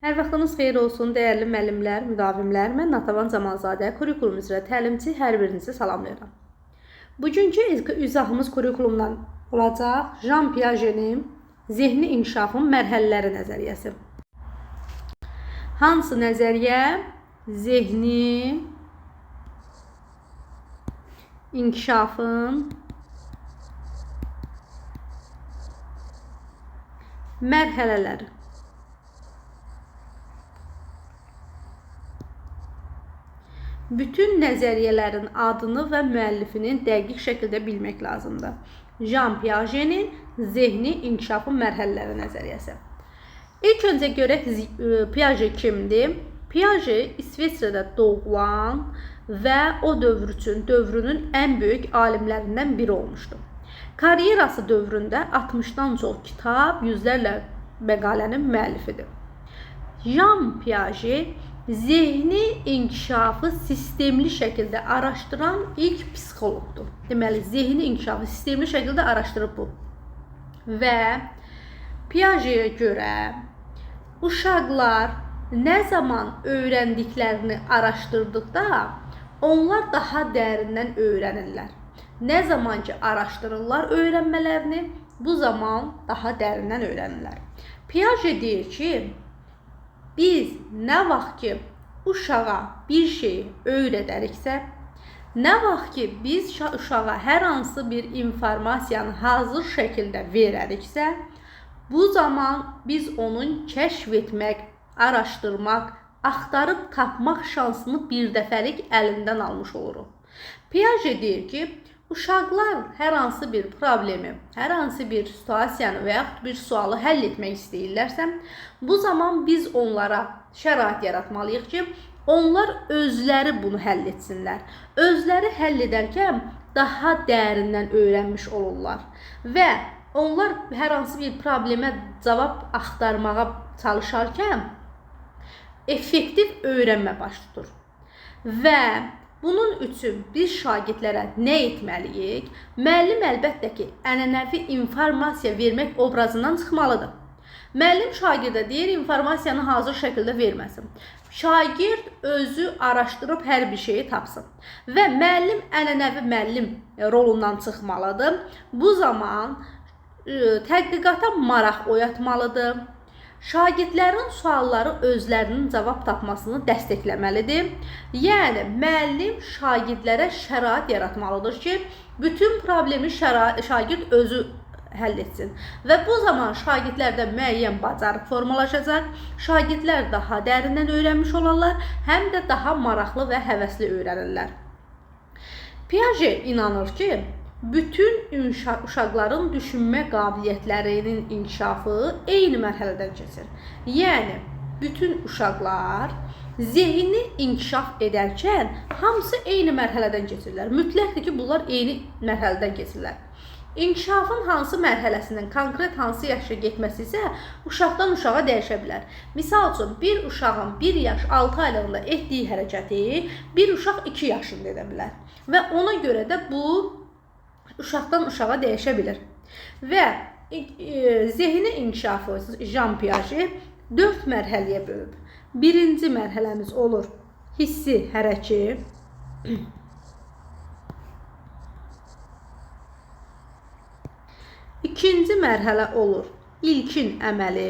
Hər vaxtınız xeyir olsun, dəyərli müəllimlər, müdavimlər. Mən Natavan Camalzadə, kurikulum üzrə təlimçi, hər birinizi salamlayıram. Bugünkü izahımız kurikulumdan olacaq Jean Piaget'in zehni inkişafın mərhələləri nəzəriyyəsi. Hansı nəzəriyyə zehni inkişafın mərhələləri. Bütün nəzəriyyələrin adını və müəllifinin dəqiq şəkildə bilmək lazımdır. Jean Piaget'in zehni inkişafın mərhələləri nəzəriyyəsi. İlk öncə görək Piaget kimdir? Piaget İsveçrədə doğulan və o dövr üçün dövrünün ən böyük alimlərindən biri olmuşdur. Karyerası dövründə 60-dan çox kitab, yüzlərlə məqalənin müəllifidir. Jean Piaget zehni inkişafı sistemli şəkildə araşdıran ilk psixologdur. Deməli, zehni inkişafı sistemli şəkildə araşdırıb bu. Və Piaget'ə görə uşaqlar nə zaman öyrəndiklərini araşdırdıqda onlar daha dərindən öyrənirlər. Nə zaman ki araşdırırlar öyrənmələrini, bu zaman daha dərindən öyrənirlər. Piaget deyir ki, biz nə vaxt ki uşağa bir şeyi öyrədəriksə, nə vaxt ki biz uşağa hər hansı bir informasiyanı hazır şəkildə verəriksə, bu zaman biz onun kəşf etmək, araşdırmaq, axtarıb tapmaq şansını bir dəfəlik əlindən almış oluruq. Piaget deyir ki, uşaqlar hər hansı bir problemi, hər hansı bir situasiyanı və yaxud bir sualı həll etmək istəyirlərsə, bu zaman biz onlara şərait yaratmalıyıq ki, onlar özləri bunu həll etsinlər. Özləri həll edərkən daha dərindən öyrənmiş olurlar və onlar hər hansı bir problemə cavab axtarmağa çalışarkən effektiv öyrənmə baş tutur. Və bunun üçün biz şagirdlərə nə etməliyik? Müəllim əlbəttə ki, ənənəvi informasiya vermək obrazından çıxmalıdır. Müəllim şagirdə deyir, informasiyanı hazır şəkildə verməsin. Şagird özü araşdırıb hər bir şeyi tapsın. Və müəllim ənənəvi müəllim rolundan çıxmalıdır. Bu zaman tədqiqata maraq oyatmalıdır. Şagirdlərin sualları özlərinin cavab tapmasını dəstəkləməlidir. Yəni, müəllim şagirdlərə şərait yaratmalıdır ki, bütün problemi şagird özü həll etsin. Və bu zaman şagirdlərdə müəyyən bacarıq formalaşacaq, şagirdlər daha dərindən öyrənmiş olarlar, həm də daha maraqlı və həvəsli öyrənirlər. Piaget inanır ki, bütün uşaqların düşünmə qabiliyyətlərinin inkişafı eyni mərhələdən keçir. Yəni, bütün uşaqlar zehni inkişaf edərkən hamısı eyni mərhələdən keçirlər. Mütləqdir ki, bunlar eyni mərhələdən keçirlər. İnkişafın hansı mərhələsinin konkret hansı yaşa getməsi isə uşaqdan uşağa dəyişə bilər. Misal üçün, bir uşağın 1 yaş 6 aylığında etdiyi hərəkəti bir uşaq 2 yaşında edə bilər. Və ona görə də bu uşaqdan uşağa dəyişə bilir. Və zehni inkişafı Jean Piaget 4 mərhələyə bölüb. Birinci mərhələmiz olur hissi hərəki. İkinci mərhələ olur ilkin əməli.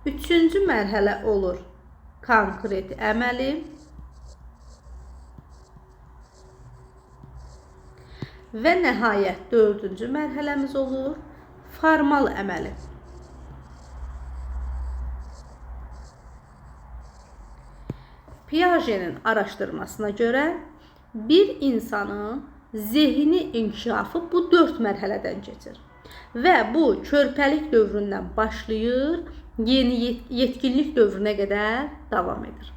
Üçüncü mərhələ olur konkret əməli. Və nəhayət 4-cü mərhələmiz olur formal əməli. Piaget'in araşdırmasına görə bir insanın zehni inkişafı bu 4 mərhələdən keçir. Və bu körpəlik dövründən başlayır, yeni yetkinlik dövrünə qədər davam edir.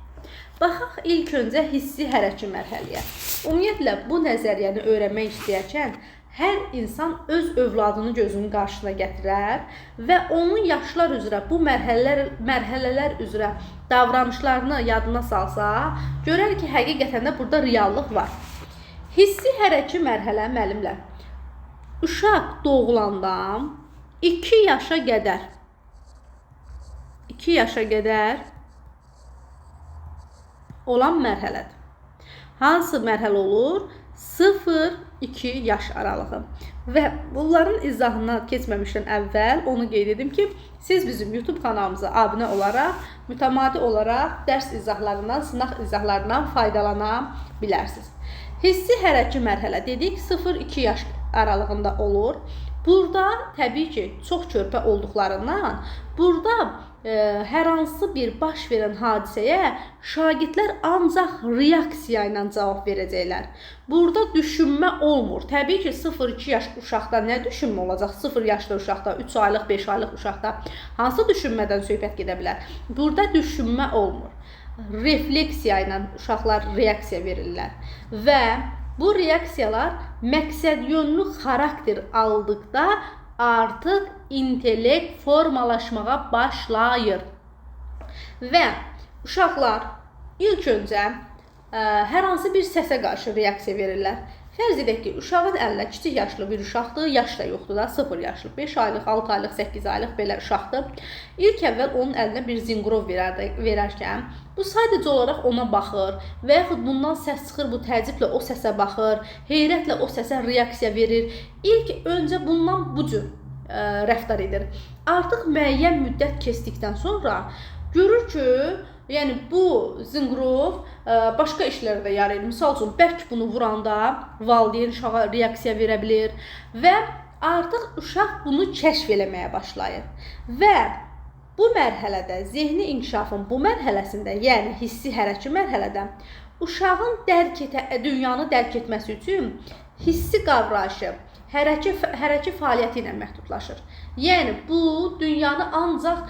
Baxaq ilk öncə hissi hərəki mərhələyə. Ümumiyyətlə, bu nəzəriyyəni öyrənmək istəyərkən hər insan öz övladını gözünün qarşısına gətirər və onun yaşlar üzrə, bu mərhələlər üzrə davranışlarını yadına salsa, görər ki, həqiqətən də burada reallıq var. Hissi hərəki mərhələ müəllimlər. uşaq doğulandan 2 yaşa qədər 2 yaşa qədər olan mərhələdir. Hansı mərhələ olur? 0-2 yaş aralığı. Və bunların izahına keçməmişdən əvvəl onu qeyd edim ki, siz bizim YouTube kanalımıza abunə olaraq, mütəmadi olaraq dərs izahlarından, sınaq izahlarından faydalana bilərsiniz. Hissi hərəki mərhələ dedik, 0-2 yaş aralığında olur. Burada təbii ki, çox körpə olduqlarından, burada hər hansı bir baş verən hadisəyə şagirdlər ancaq reaksiya ilə cavab verəcəklər. Burada düşünmə olmur. Təbii ki, 0-2 yaş uşaqda nə düşünmə olacaq? 0 yaşlı uşaqda, 3 aylıq, 5 aylıq uşaqda hansı düşünmədən söhbət gedə bilər? Burada düşünmə olmur. Refleksiya ilə uşaqlar reaksiya verirlər və bu reaksiyalar məqsədyönlü xarakter aldıqda artıq intellekt formalaşmağa başlayır. Və uşaqlar ilk öncə hər hansı bir səsə qarşı reaksiya verirlər. Fərz edək ki, uşağın əlinə kiçik yaşlı bir uşaqdır, yaş da yoxdur da, 0 yaşlı, 5 aylıq, 6 aylıq, 8 aylıq belə uşaqdır. İlk əvvəl onun əlinə bir zınqrov verərkən, bu sadəcə olaraq ona baxır və yaxud bundan səs çıxır, bu təəccüblə o səsə baxır, heyrətlə o səsə reaksiya verir. İlk öncə bundan bu cür rəftar edir. Artıq müəyyən müddət keçdikdən sonra görür ki, yəni bu zınqrov başqa işlərə də yarayır. Misal üçün, bərk bunu vuranda valideyn uşağa reaksiya verə bilir və artıq uşaq bunu kəşf eləməyə başlayır. Və bu mərhələdə, zehni inkişafın bu mərhələsində, yəni hissi hərəki mərhələdə uşağın dünyanı dərk etməsi üçün hissi qavrayışı, hərəki fəaliyyəti ilə məhdudlaşır. Yəni bu dünyanı ancaq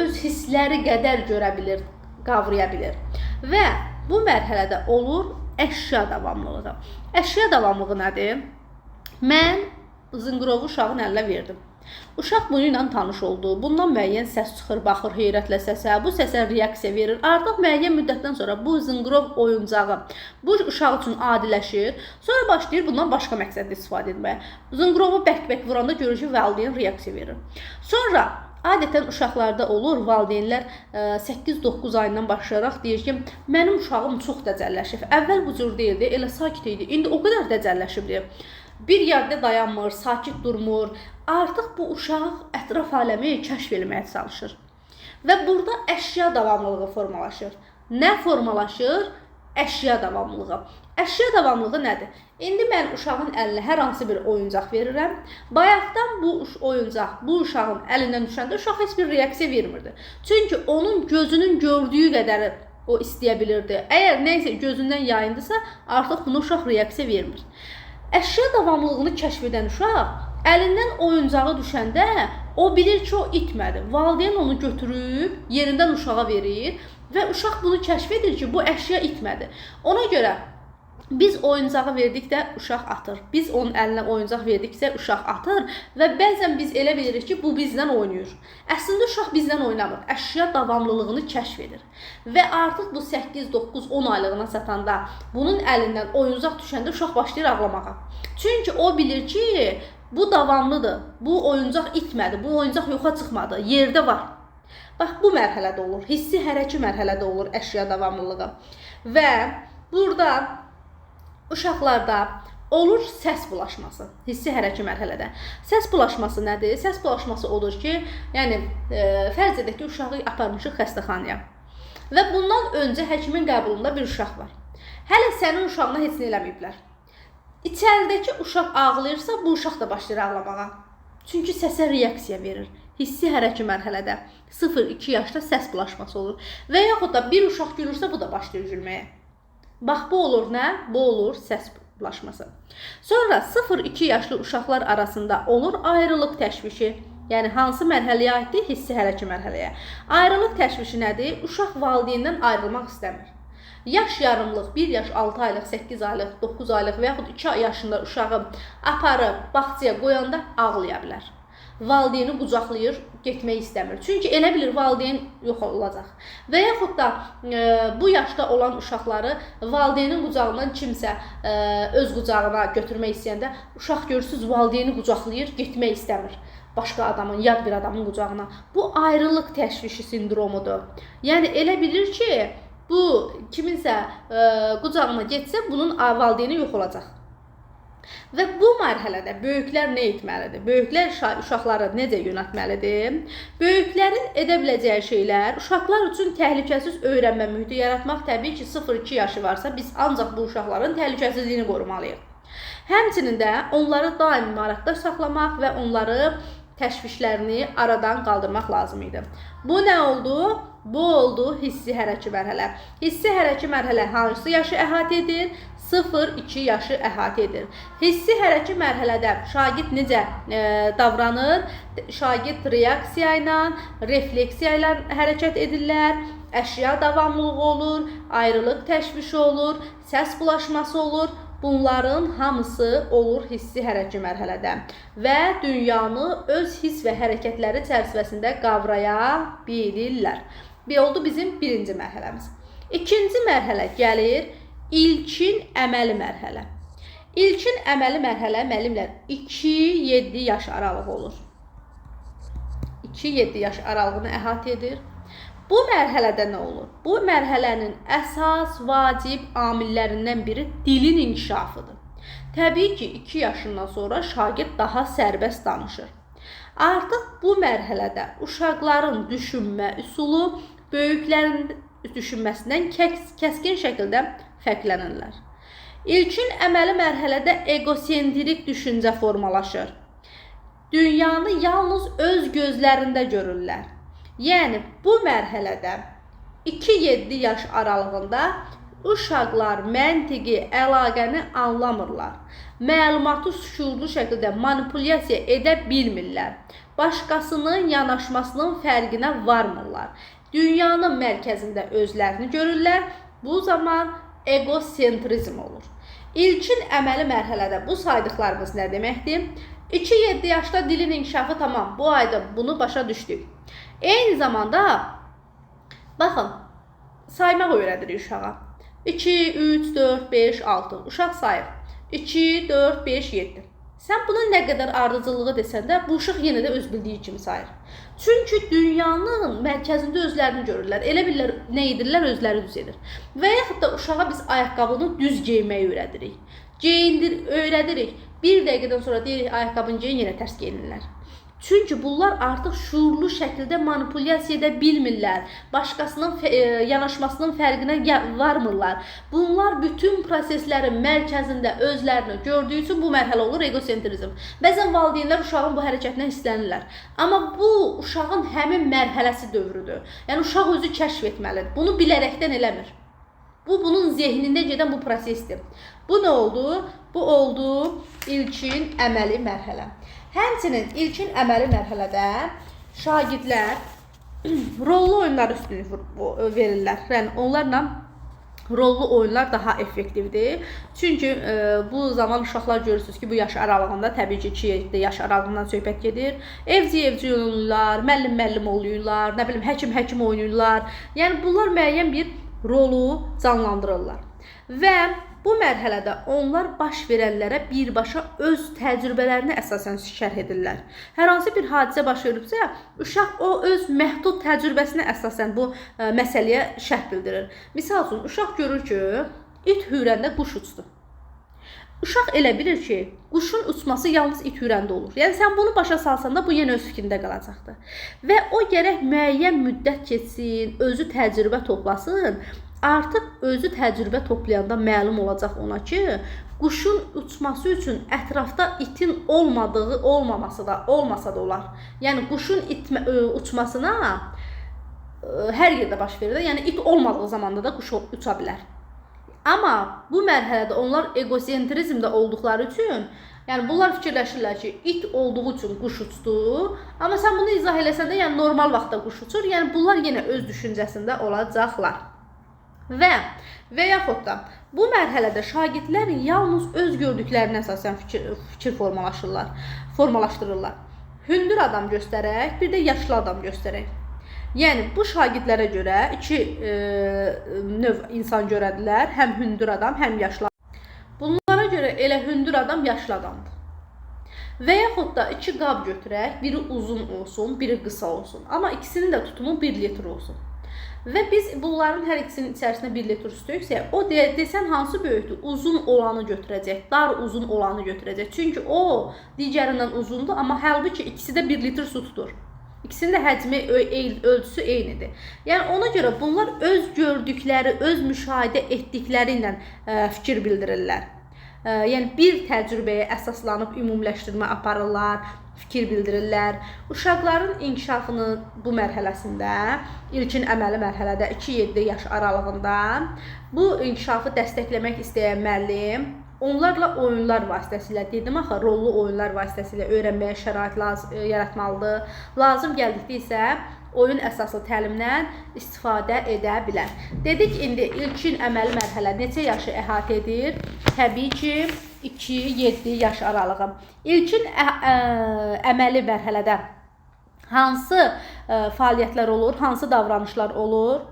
öz hissləri qədər görə bilir, qavraya bilir. Və bu mərhələdə olur əşya davamlılığı. Əşya davamlılığı nədir? Mən zınqırovu uşağın əlinə verdim. Uşaq bunu ilə tanış oldu. Bundan müəyyən səs çıxır, baxır heyrətlə səsə, bu səsə reaksiya verir. Artıq müəyyən müddətdən sonra bu zınqırov oyuncağı bu uşaq üçün adiləşir. Sonra başlayır bundan başqa məqsədlə istifadə etməyə. Zınqırovu bərk-bərk vuranda görür ki, valideyn reaksiya verir. Sonra adətən uşaqlarda olur, valideynlər 8-9 ayından başlayaraq deyir ki, mənim uşağım çox dəcəlləşib. Əvvəl bu cür deyildi, elə sakit idi. İndi o qədər dəcəlləşibdir. Bir yerdə dayanmır, sakit durmur. Artıq bu uşaq ətraf aləmi kəşf etməyə çalışır. Və burada əşya davamlılığı formalaşır. Nə formalaşır? Əşya davamlılığı. Əşya davamlılığı nədir? İndi mən uşağın əlinə hər hansı bir oyuncaq verirəm. Bayaqdan bu oyuncaq bu uşağın əlindən düşəndə uşaq heç bir reaksiya vermirdi. Çünki onun gözünün gördüyü qədəri o istəyə bilirdi. Əgər nəysə gözündən yayındısa, artıq buna uşaq reaksiya vermir. Əşya davamlılığını kəşf edən uşaq əlindən oyuncağı düşəndə o bilir ki, o itmədi. Valideyn onu götürüb yerindən uşağa verir və uşaq bunu kəşf edir ki, bu əşya itmədi. Ona görə biz oyuncağı verdikdə uşaq atır. Biz onun əlinə oyuncaq verdikcə uşaq atır və bəzən biz elə bilirik ki, bu bizdən oynayır. Əslində uşaq bizdən oynamır. Əşya davamlılığını kəşf edir. Və artıq bu 8, 9, 10 aylığına çatanda bunun əlindən oyuncaq düşəndə uşaq başlayır ağlamağa. Çünki o bilir ki, bu davamlıdır. Bu oyuncaq itmədi. Bu oyuncaq yoxa çıxmadı. Yerdə var. Bax, bu mərhələdə olur. Hissi hərəki mərhələdə olur əşya davamlılığı. Və burada uşaqlarda olur səs bulaşması, hissi hərəki mərhələdə. Səs bulaşması nədir? Səs bulaşması odur ki, yəni fərz edək ki, uşağı aparmışıq xəstəxanaya və bundan öncə həkimin qəbulunda bir uşaq var. Hələ sənin uşağına heç nə eləməyiblər. İçəridəki uşaq ağlayırsa, bu uşaq da başlayır ağlamağa. Çünki səsə reaksiya verir. Hissi hərəki mərhələdə 0-2 yaşda səs bulaşması olur. Və yaxud da bir uşaq gülürsə, bu da başlayır gülməyə. Bax, bu olur nə? Bu olur səs bulaşması. Sonra 0-2 yaşlı uşaqlar arasında olur ayrılıq təşvişi. Yəni, hansı mərhələyə aiddir? Hissi hərəki mərhələyə. Ayrılıq təşvişi nədir? Uşaq valideyndən ayrılmaq istəmir. Yaş yarımlıq, 1 yaş 6 aylıq, 8 aylıq, 9 aylıq və yaxud 2 yaşında uşağı aparıb bağçaya qoyanda ağlaya bilər. valideyni qucaqlayır, getmək istəmir. Çünki elə bilir valideyn yox olacaq. Və yaxud da bu yaşda olan uşaqları valideynin qucağından kimsə öz qucağına götürmək istəyəndə uşaq görürsüz valideyni qucaqlayır, getmək istəmir başqa adamın, yad bir adamın qucağına. Bu ayrılıq təşvişi sindromudur. Yəni elə bilir ki, bu kiminsə qucağına getsə bunun valideyni yox olacaq. Və bu mərhələdə böyüklər nə etməlidir? Böyüklər uşaqları necə yönəltməlidir? Böyüklərin edə biləcəyi şeylər, uşaqlar üçün təhlükəsiz öyrənmə mühiti yaratmaq təbii ki, 0-2 yaşı varsa biz ancaq bu uşaqların təhlükəsizliyini qorumalıyıq. Həmçinin də onları daimi maraqda saxlamaq və onları təşvişlərini aradan qaldırmaq lazım idi. Bu nə oldu? Bu oldu hissi hərəki mərhələ. Hissi hərəki mərhələ hansı yaşı əhatə edir? 0-2 yaşı əhatə edir. Hissi hərəki mərhələdə şagird necə davranır? Şagird reaksiya ilə, refleksiya ilə hərəkət edirlər, əşya davamlılığı olur, ayrılıq təşvişi olur, səs bulaşması olur. Bunların hamısı olur hissi hərəki mərhələdə və dünyanı öz hiss və hərəkətləri çərçivəsində qavraya bilirlər. Bu oldu bizim birinci mərhələmiz. İkinci mərhələ gəlir ilkin əməli mərhələ. İlkin əməli mərhələ müəllimlər 2-7 yaş aralığı olur. 2-7 yaş aralığını əhatə edir. Bu mərhələdə nə olur? Bu mərhələnin əsas vacib amillərindən biri dilin inkişafıdır. Təbii ki, 2 yaşından sonra şagird daha sərbəst danışır. Artıq bu mərhələdə uşaqların düşünmə üsulu böyüklərin düşünməsindən kəskin şəkildə fərqlənirlər. İlkin əməli mərhələdə egosentrik düşüncə formalaşır. Dünyanı yalnız öz gözlərində görürlər. Yəni, bu mərhələdə 2-7 yaş aralığında uşaqlar məntiqi əlaqəni anlamırlar. Məlumatı şuurlu şəkildə manipulyasiya edə bilmirlər. Başqasının yanaşmasının fərqinə varmırlar. Dünyanın mərkəzində özlərini görürlər. Bu zaman egosentrizm olur. İlkin əməli mərhələdə bu saydıqlarımız nə deməkdir? 2-7 yaşda dilin inkişafı tamam. Bu ayda bunu başa düşdük. Eyni zamanda baxın, saymaq öyrədirik uşağa. 2, 3, 4, 5, 6. Uşaq sayır. 2, 4, 5, 7. Sən bunun nə qədər ardıcılığı desən də, bu uşaq yenə də öz bildiyi kimi sayır. Çünki dünyanın mərkəzində özlərini görürlər. Elə bilirlər, nə edirlər, özləri düz edir. Və yaxud da uşağa biz ayaqqabını düz geyməyi öyrədirik. Öyrədirik. Bir dəqiqədən sonra deyirik, ayaqqabını geyin, yenə tərs geyinirlər. Çünki bunlar artıq şuurlu şəkildə manipulyasiya edə bilmirlər. Başqasının yanaşmasının fərqinə varmırlar. Bunlar bütün proseslərin mərkəzində özlərini gördüyü üçün bu mərhələ olur egosentrizm. Bəzən valideynlər uşağın bu hərəkətinə hissələnirlər. Amma bu uşağın həmin mərhələsi dövrüdür. Yəni uşaq özü kəşf etməlidir. Bunu bilərəkdən eləmir. Bu bunun zehnində gedən bu prosesdir. Bu nə oldu? Bu oldu ilkin əməli mərhələ. Həmçinin ilkin əməli mərhələdə şagirdlər rollu oyunlar üstünlük verirlər. Yəni onlarla rollu oyunlar daha effektivdir. Çünki bu zaman uşaqlar görürsünüz ki, bu yaş aralığında təbii ki 2-7 yaş aralığından söhbət gedir. Evci oynayırlar, müəllim oynayırlar, nə bilim həkim oynayırlar. Yəni bunlar müəyyən bir rolu canlandırırlar. Və bu mərhələdə onlar baş verənlərə birbaşa öz təcrübələrini əsasən şərh edirlər. Hər hansı bir hadisə baş veribsə, uşaq o öz məhdud təcrübəsinə əsasən bu məsələyə şərh bildirir. Misal üçün, uşaq görür ki, it hürəndə quş uçdu. Uşaq elə bilir ki, quşun uçması yalnız it hürəndə olur. Yəni, sən bunu başa salsan da bu yenə öz fikrində qalacaqdır. Və o gərək müəyyən müddət keçsin, özü təcrübə toplasın. Artıq özü təcrübə toplayanda məlum olacaq ona ki, quşun uçması üçün ətrafda itin olmaması da olmasa da olar. Yəni quşun uçmasına hər yerdə baş verir. Yəni it olmadığı zamanda da quş uça bilər. Amma bu mərhələdə onlar egosentrizmdə olduqları üçün, yəni bunlar fikirləşirlər ki, it olduğu üçün quş uçdu. Amma sən bunu izah eləsən də, yəni normal vaxtda quş uçur. Yəni bunlar yenə öz düşüncəsində olacaqlar. Və yaxud da bu mərhələdə şagirdlər yalnız öz gördüklərinə əsasən fikir formalaşdırırlar. hündür adam göstərək, bir də yaşlı adam göstərək. Yəni bu şagirdlərə görə iki növ insan görədilər, həm hündür adam, həm yaşlı adam. Bunlara görə elə hündür adam yaşlı adamdır. Və yaxud da iki qab götürək, biri uzun olsun, biri qısa olsun. Amma ikisinin də tutumu 1 litr olsun. Və biz bunların hər ikisinin içərisində 1 litr istəyirsə, o desən hansı böyükdür? Uzun olanı götürəcək, dar uzun olanı götürəcək. Çünki o digərindən uzundur, amma halbuki ikisi də 1 litr su tutur. İkisinin də həcmi, ölçüsü eynidir. Yəni ona görə bunlar öz gördükləri, öz müşahidə etdikləri ilə fikir bildirirlər. Yəni bir təcrübəyə əsaslanıb ümumiləşdirmə aparırlar, fikir bildirirlər. Uşaqların inkişafının bu mərhələsində, ilkin əməli mərhələdə 2-7 yaş aralığında bu inkişafı dəstəkləmək istəyən müəllim onlarla oyunlar vasitəsilə, dedim axı, rollu oyunlar vasitəsilə öyrənməyə şərait yaratmalıdır. Lazım gəldikdə isə oyun əsaslı təlimdən istifadə edə bilər. Dedik, indi ilkin əməli mərhələ neçə yaşı əhatə edir? Təbii ki, 2-7 yaş aralığı. İlkin əməli mərhələdə hansı fəaliyyətlər olur, hansı davranışlar olur?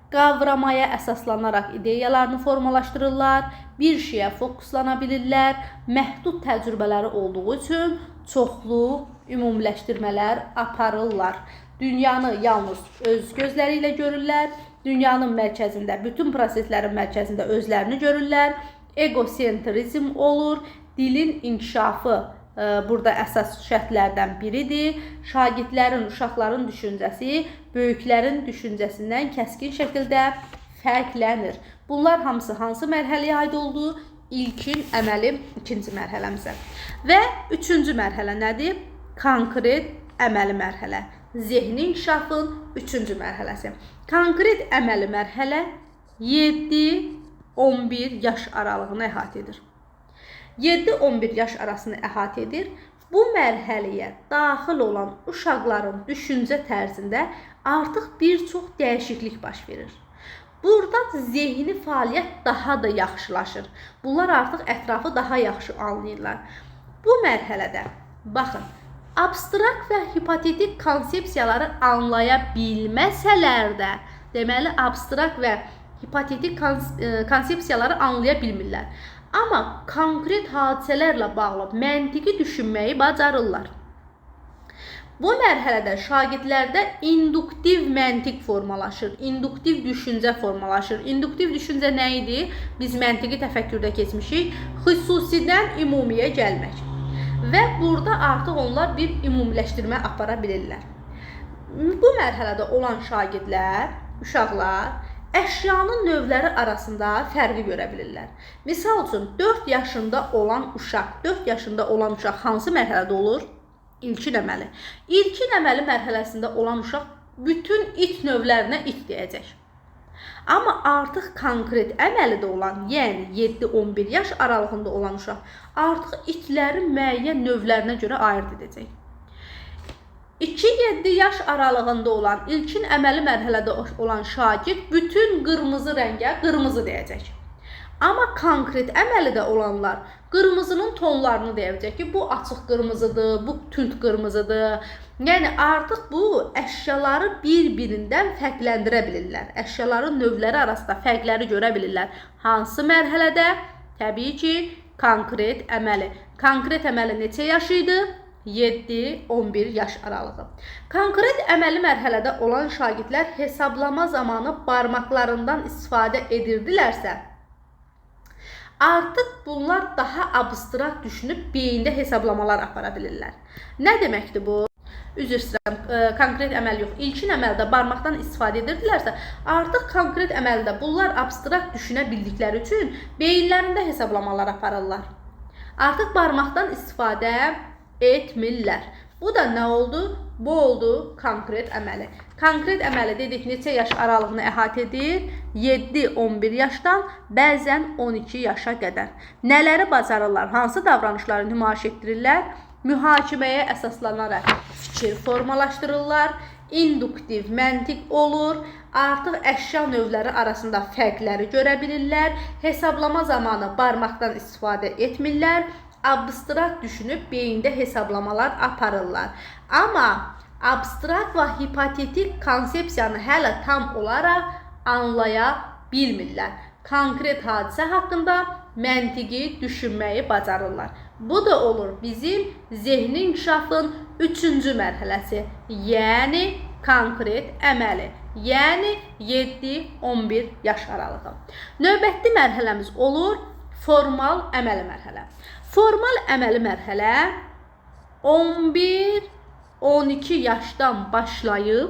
Qavramaya əsaslanaraq ideyalarını formalaşdırırlar, bir şeyə fokuslana bilirlər, məhdud təcrübələri olduğu üçün çoxlu ümumiləşdirmələr aparırlar. Dünyanı yalnız öz gözləri ilə görürlər, dünyanın mərkəzində, bütün proseslərin mərkəzində özlərini görürlər, egosentrizm olur, dilin inkişafı burada əsas şərtlərdən biridir. Şagirdlərin, uşaqların düşüncəsi böyüklərin düşüncəsindən kəskin şəkildə fərqlənir. Bunlar hamısı hansı mərhələyə aid oldu? İlkin əməli ikinci mərhələmizə. Və üçüncü mərhələ nədir? Konkret əməli mərhələ. Zehni inkişafın üçüncü mərhələsi. Konkret əməli mərhələ 7-11 yaş aralığını əhatə edir. 7-11 yaş arasını əhatə edir. Bu mərhələyə daxil olan uşaqların düşüncə tərzində artıq bir çox dəyişiklik baş verir. Burada zehni fəaliyyət daha da yaxşılaşır. Bunlar artıq ətrafı daha yaxşı anlayırlar. Bu mərhələdə, baxın, abstrakt və hipotetik konsepsiyaları anlaya bilməsələr də, deməli, abstrakt və hipotetik konsepsiyaları anlaya bilmirlər. Amma konkret hadisələrlə bağlı məntiqi düşünməyi bacarırlar. Bu mərhələdə şagirdlərdə induktiv məntiq formalaşır, induktiv düşüncə formalaşır. İnduktiv düşüncə nə idi? Biz məntiqi təfəkkürdə keçmişik. Xüsusidən ümumiyə gəlmək. Və burada artıq onlar bir ümumiləşdirmə apara bilirlər. Bu mərhələdə olan şagirdlər, uşaqlar, əşyanın növləri arasında fərqi görə bilirlər. Misal üçün, 4 yaşında olan uşaq hansı mərhələdə olur? İlkin əməli. İlkin əməli mərhələsində olan uşaq bütün it növlərinə it deyəcək. Amma artıq konkret əməlidə olan, yəni 7-11 yaş aralığında olan uşaq artıq itlərin müəyyən növlərinə görə ayırt edəcək. 2-7 yaş aralığında olan, ilkin əməli mərhələdə olan şagird bütün qırmızı rəngə qırmızı deyəcək. Amma konkret əməlidə olanlar qırmızının tonlarını deyəcək ki, bu açıq qırmızıdır, bu tünd qırmızıdır. Yəni artıq bu əşyaları bir-birindən fərqləndirə bilirlər. Əşyaların növləri arasında fərqləri görə bilirlər. Hansı mərhələdə? Təbii ki, konkret əməli. Konkret əməli neçə yaş idi? 7-11 yaş aralığı. Konkret əməli mərhələdə olan şagirdlər hesablama zamanı barmaqlarından istifadə edirdilərsə, artıq bunlar daha abstrakt düşünüb beyində hesablamalar apara bilirlər. Nə deməkdir bu? Üzr istəyirəm, konkret əməl yox. İlkin əməldə barmaqdan istifadə edirdilərsə, artıq konkret əməldə bunlar abstrakt düşünə bildikləri üçün beyinlərində hesablamalar aparırlar. Artıq barmaqdan istifadə etmirlər. Bu da nə oldu? Bu oldu konkret əməli. Konkret əməli dedik neçə yaş aralığını əhatə edir? 7-11 yaşdan, bəzən 12 yaşa qədər. Nələri bacarırlar? Hansı davranışları nümayiş etdirirlər? Mühakiməyə əsaslanaraq fikir formalaşdırırlar. induktiv məntiq olur. Artıq əşya növləri arasında fərqləri görə bilirlər. Hesablama zamanı barmaqdan istifadə etmirlər. abstrakt düşünüb beyində hesablamalar aparırlar. Amma abstrakt və hipotetik konsepsiyanı hələ tam olaraq anlaya bilmirlər. Konkret hadisə haqqında məntiqi düşünməyi bacarırlar. Bu da olur bizim zehni inkişafın 3-cü mərhələsi, yəni konkret əməli, yəni 7-11 yaş aralığı. Növbəti mərhələmiz olur formal əməli mərhələ. Formal əməli mərhələ 11-12 yaşdan başlayıb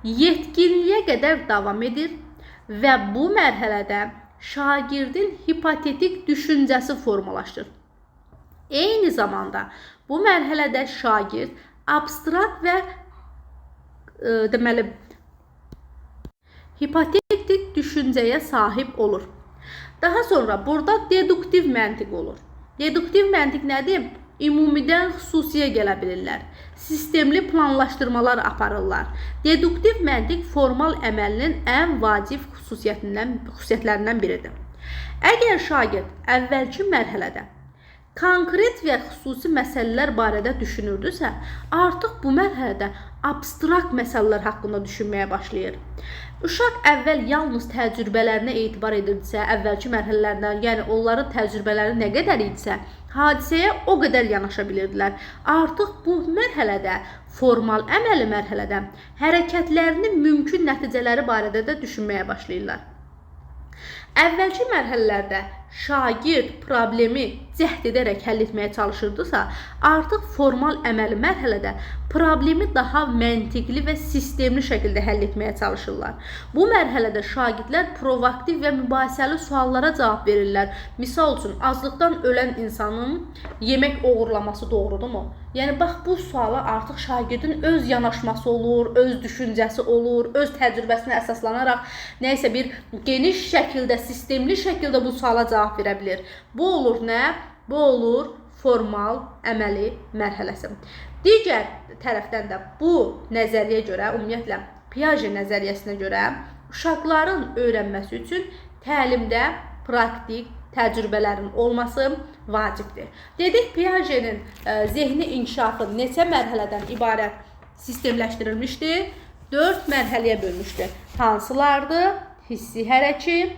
yetkinliyə qədər davam edir və bu mərhələdə şagirdin hipotetik düşüncəsi formalaşır. Eyni zamanda bu mərhələdə şagird abstrakt və deməli hipotetik düşüncəyə sahib olur. Daha sonra burada deduktiv məntiq olur. Deduktiv məntiq nədir? Ümumidən xüsusiyə gələ bilirlər. Sistemli planlaşdırmalar aparırlar. Deduktiv məntiq formal əməlinin ən vacib xüsusiyyətlərindən biridir. Əgər şagird əvvəlki mərhələdə konkret və xüsusi məsələlər barədə düşünürdüsə, artıq bu mərhələdə abstrakt məsələlər haqqında düşünməyə başlayır. Uşaq əvvəl yalnız təcrübələrinə etibar edirdisə, əvvəlki mərhələlərdən, yəni onların təcrübələri nə qədər idisə, hadisəyə o qədər yanaşa bilirdilər. Artıq bu mərhələdə, formal əməli mərhələdə hərəkətlərinin mümkün nəticələri barədə də düşünməyə başlayırlar. Əvvəlki mərhələlərdə şagird problemi cəhd edərək həll etməyə çalışırdısa, artıq formal əməli mərhələdə problemi daha məntiqli və sistemli şəkildə həll etməyə çalışırlar. Bu mərhələdə şagirdlər proaktiv və mübahisəli suallara cavab verirlər. Misal üçün, aclıqdan ölən insanın yemək oğurlaması doğrudurmu? Yəni, bax, bu suala artıq şagirdin öz yanaşması olur, öz düşüncəsi olur, öz təcrübəsinə əsaslanaraq nəysə bir geniş şəkildə, sistemli şəkildə bu suala cavab verə bilir. Bu olur nə? Bu olur formal əməli mərhələsi. Digər tərəfdən də bu nəzəriyə görə, ümumiyyətlə Piaget nəzəriyyəsinə görə uşaqların öyrənməsi üçün təlimdə praktik təcrübələrin olması vacibdir. Dedik, Piaget'in zehni inkişafı neçə mərhələdən ibarət sistemləşdirilmişdir? 4 mərhələyə bölmüşdür. Hansılardır? Hissi hərəki,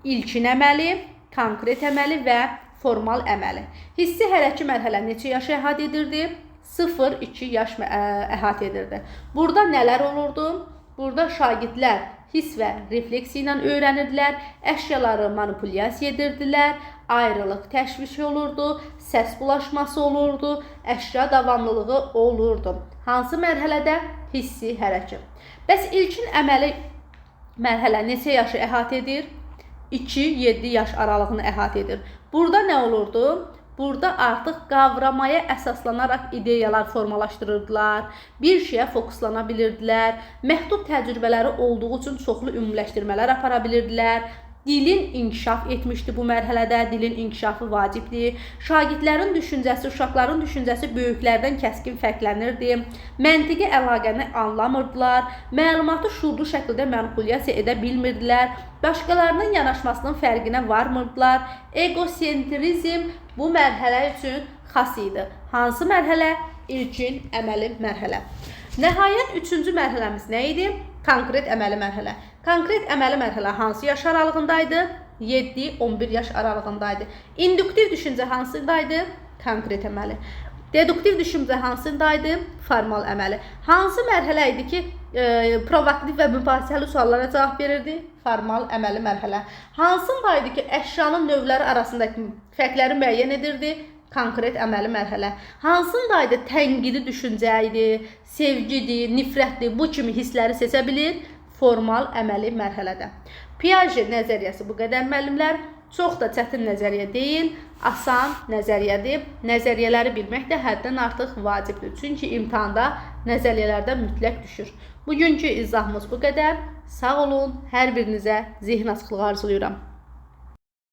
ilkin əməli, konkret əməli və formal əməli. Hissi hərəki mərhələ neçə yaş əhatə edirdi? 0-2 yaş əhatə edirdi. Burada nələr olurdu? Burada şagirdlər hiss və refleksi ilə öyrənirdilər, əşyaları manipulyasiya edirdilər, ayrılıq təşvişi olurdu, səs bulaşması olurdu, əşya davamlılığı olurdu. Hansı mərhələdə? Hissi hərəki. Bəs ilkin əməli mərhələ neçə yaşı əhatə edir? 2-7 yaş aralığını əhatə edir. Burada nə olurdu? Burada artıq qavramaya əsaslanaraq ideyalar formalaşdırırdılar, bir şeyə fokuslana bilirdilər, məhdud təcrübələri olduğu üçün çoxlu ümumiləşdirmələr apara bilirdilər. Dilin inkişaf etmişdi bu mərhələdə, dilin inkişafı vacibdir. Şagirdlərin düşüncəsi, uşaqların düşüncəsi böyüklərdən kəskin fərqlənirdi. Məntiqi əlaqəni anlamırdılar, məlumatı şuurlu şəkildə manipulyasiya edə bilmirdilər, başqalarının yanaşmasının fərqinə varmırdılar. Egosentrizm bu mərhələ üçün xas idi. Hansı mərhələ? İlkin əməli mərhələ. Nəhayət 3-cü mərhələmiz nə idi? Konkret əməli mərhələ. Konkret əməli mərhələ hansı yaş aralığındaydı? 7-11 yaş aralığındaydı. İnduktiv düşüncə hansıdaydı? Konkret əməli. Deduktiv düşüncə hansıdaydı? Formal əməli. Hansı mərhələ idi ki, proaktiv və mübahisəli suallara cavab verirdi? Formal əməli mərhələ. Hansındaydı ki, əşyanın növləri arasındakı fərqləri müəyyən edirdi? Konkret əməli mərhələ. Hansındaydı tənqidi düşüncə idi, sevgidir, nifrətdir, bu kimi hissləri seçə bilir? Formal əməli mərhələdə. Piaget nəzəriyyəsi bu qədər müəllimlər. Çox da çətin nəzəriyyə deyil, asan nəzəriyyədir. Nəzəriyyələri bilmək də həddən artıq vacibdir. Çünki imtahanda nəzəriyyələrdən mütləq düşür. Bugünkü izahımız bu qədər. Sağ olun, hər birinizə zihin açıqlığı arzulayıram.